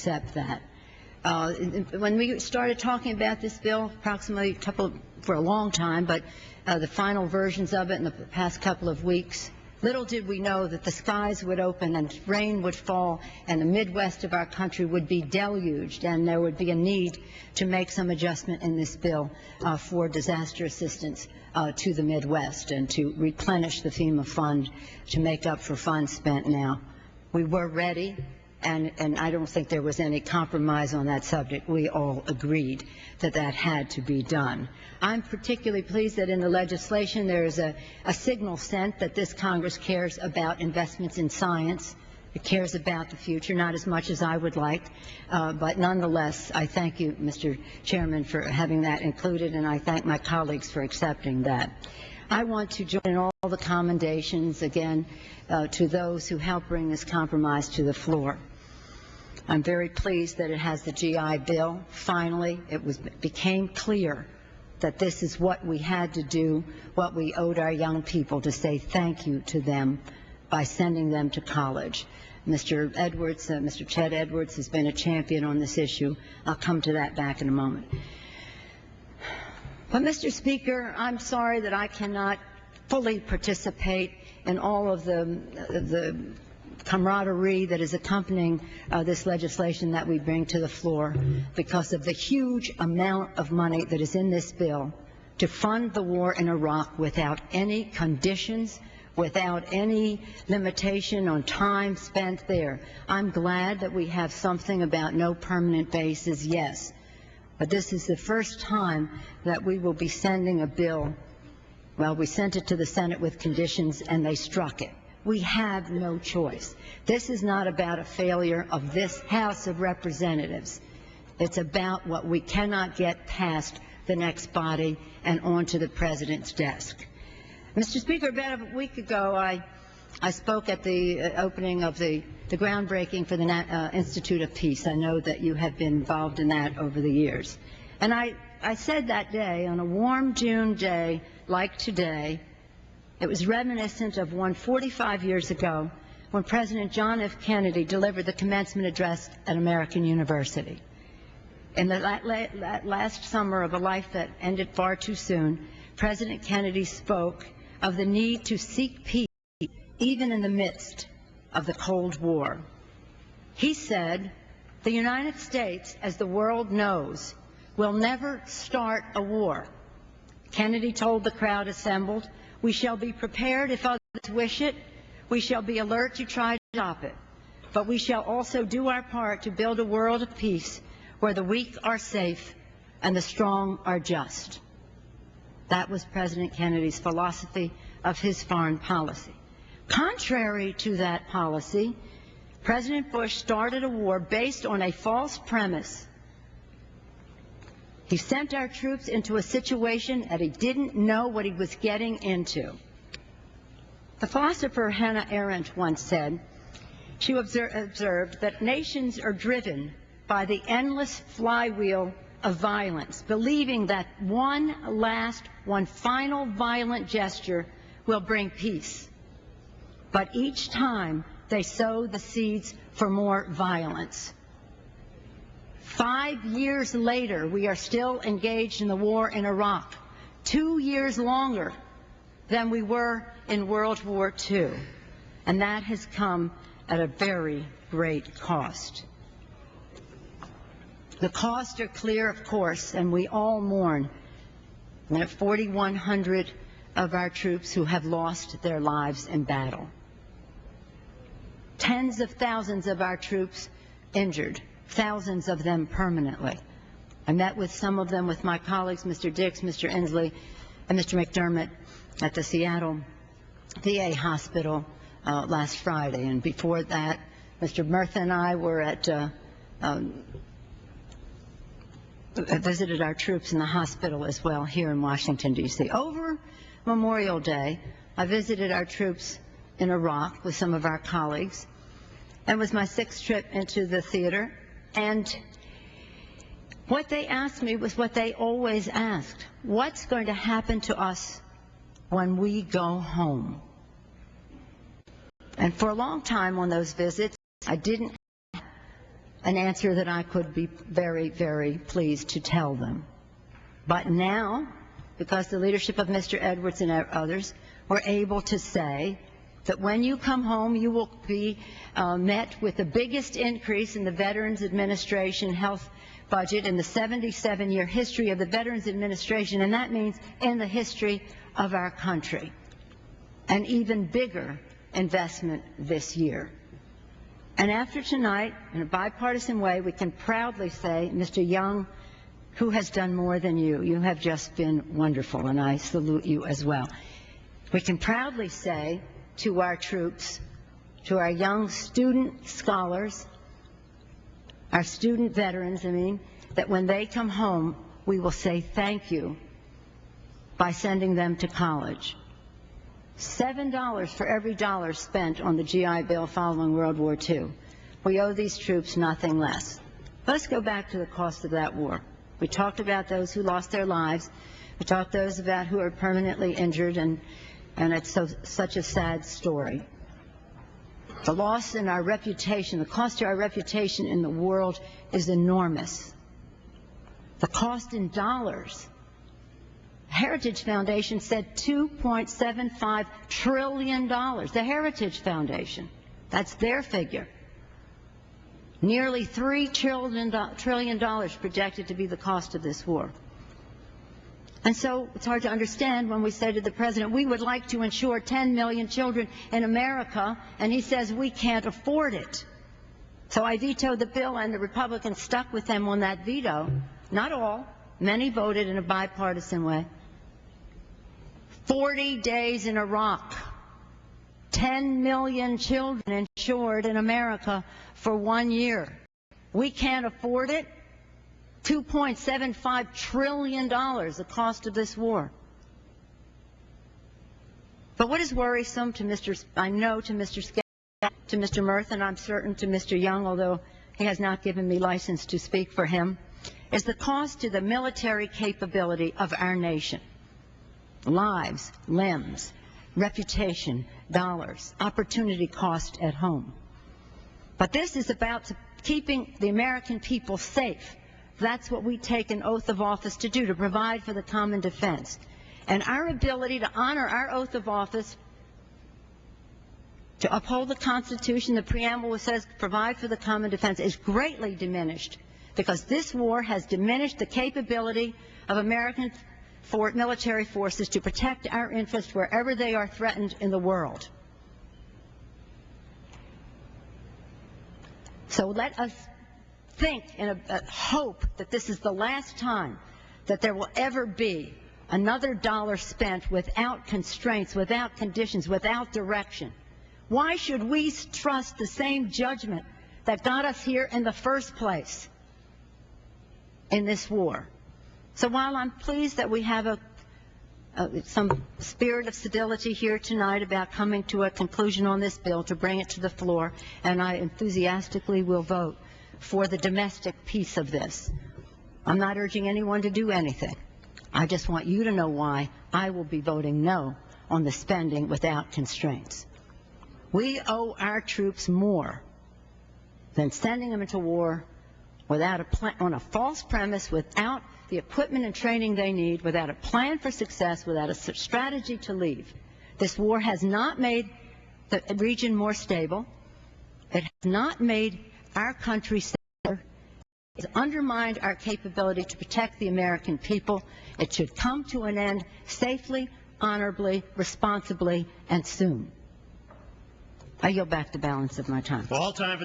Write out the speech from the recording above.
accept that. When we started talking about this bill, approximately for a long time, but the final versions of it in the past couple of weeks, little did we know that the skies would open and rain would fall and the Midwest of our country would be deluged, and there would be a need to make some adjustment in this bill for disaster assistance to the Midwest and to replenish the FEMA fund to make up for funds spent now. We were ready, and I don't think there was any compromise on that subject. We all agreed that that had to be done. I'm particularly pleased that in the legislation there is a signal sent that this Congress cares about investments in science. It cares about the future, not as much as I would like, but nonetheless, I thank you, Mr. Chairman, for having that included, and I thank my colleagues for accepting that. I want to join in all the commendations, again, to those who helped bring this compromise to the floor. I'm very pleased that it has the GI Bill. Finally, it became clear that this is what we had to do, what we owed our young people, to say thank you to them by sending them to college. Mr. Edwards, Mr. Chet Edwards has been a champion on this issue. I'll come to that back in a moment. But, Mr. Speaker, I'm sorry that I cannot fully participate in all of the camaraderie that is accompanying this legislation that we bring to the floor because of the huge amount of money that is in this bill to fund the war in Iraq without any conditions, without any limitation on time spent there. I'm glad that we have something about no permanent bases, yes, but this is the first time that we will be sending a bill. Well, we sent it to the Senate with conditions and they struck it. We have no choice. This is not about a failure of this House of Representatives. It's about what we cannot get past the next body and onto the President's desk. Mr. Speaker, about a week ago, I spoke at the opening of the groundbreaking for the Institute of Peace. I know that you have been involved in that over the years. And I said that day, on a warm June day like today, it was reminiscent of 145 years ago when President John F. Kennedy delivered the commencement address at American University. In the last summer of a life that ended far too soon, President Kennedy spoke of the need to seek peace even in the midst of the Cold War. He said, "The United States, as the world knows, will never start a war." Kennedy told the crowd assembled, "We shall be prepared if others wish it. We shall be alert to try to stop it. But we shall also do our part to build a world of peace where the weak are safe and the strong are just." That was President Kennedy's philosophy of his foreign policy. Contrary to that policy, President Bush started a war based on a false premise. He sent our troops into a situation that he didn't know what he was getting into. The philosopher Hannah Arendt once said, she observed that nations are driven by the endless flywheel of violence, believing that one final violent gesture will bring peace. But each time they sow the seeds for more violence. 5 years later, we are still engaged in the war in Iraq, 2 years longer than we were in World War II, and that has come at a very great cost. The costs are clear, of course, and we all mourn the 4,100 of our troops who have lost their lives in battle. Tens of thousands of our troops injured, thousands of them permanently. I met with some of them with my colleagues, Mr. Dix, Mr. Inslee, and Mr. McDermott at the Seattle VA hospital last Friday. And before that, Mr. Murtha and I were at visited our troops in the hospital as well here in Washington, D.C. Over Memorial Day, I visited our troops in Iraq with some of our colleagues, and it was my 6th trip into the theater, and what they asked me was what they always asked: what's going to happen to us when we go home? And for a long time on those visits, I didn't have an answer that I could be very, very pleased to tell them. But now, because the leadership of Mr. Edwards and others, we're able to say that when you come home, you will be met with the biggest increase in the Veterans Administration health budget in the 77-year history of the Veterans Administration, and that means in the history of our country. An even bigger investment this year. And after tonight, in a bipartisan way, we can proudly say, Mr. Young, who has done more than you? You have just been wonderful, and I salute you as well. We can proudly say to our troops, to our young student scholars, our student veterans, that when they come home, we will say thank you by sending them to college. $7 for every dollar spent on the GI Bill following World War II. We owe these troops nothing less. Let's go back to the cost of that war. We talked about those who lost their lives. We talked those about who are permanently injured, and it's such a sad story. The loss in our reputation, the cost to our reputation in the world is enormous. The cost in dollars. Heritage Foundation said $2.75 trillion. The Heritage Foundation, that's their figure. Nearly $3 trillion projected to be the cost of this war. And so it's hard to understand when we say to the President, we would like to insure 10 million children in America, and he says we can't afford it. So I vetoed the bill, and the Republicans stuck with him on that veto. Not all. Many voted in a bipartisan way. 40 days in Iraq. 10 million children insured in America for 1 year. We can't afford it. $2.75 trillion, the cost of this war. But what is worrisome to Mr. Murth, and I'm certain to Mr. Young, although he has not given me license to speak for him, is the cost to the military capability of our nation. Lives, limbs, reputation, dollars, opportunity cost at home. But this is about keeping the American people safe. That's what we take an oath of office to do, to provide for the common defense. And our ability to honor our oath of office, to uphold the Constitution, the preamble says provide for the common defense, is greatly diminished because this war has diminished the capability of American military forces to protect our interests wherever they are threatened in the world. So let us think and hope that this is the last time that there will ever be another dollar spent without constraints, without conditions, without direction. Why should we trust the same judgment that got us here in the first place in this war? So while I'm pleased that we have some spirit of civility here tonight about coming to a conclusion on this bill, to bring it to the floor, and I enthusiastically will vote for the domestic piece of this. I'm not urging anyone to do anything. I just want you to know why I will be voting no on the spending without constraints. We owe our troops more than sending them into war without on a false premise, without the equipment and training they need, without a plan for success, without a strategy to leave. This war has not made the region more stable. It has not made our country safer. It has undermined our capability to protect the American people. It should come to an end safely, honorably, responsibly, and soon. I yield back the balance of my time. All time.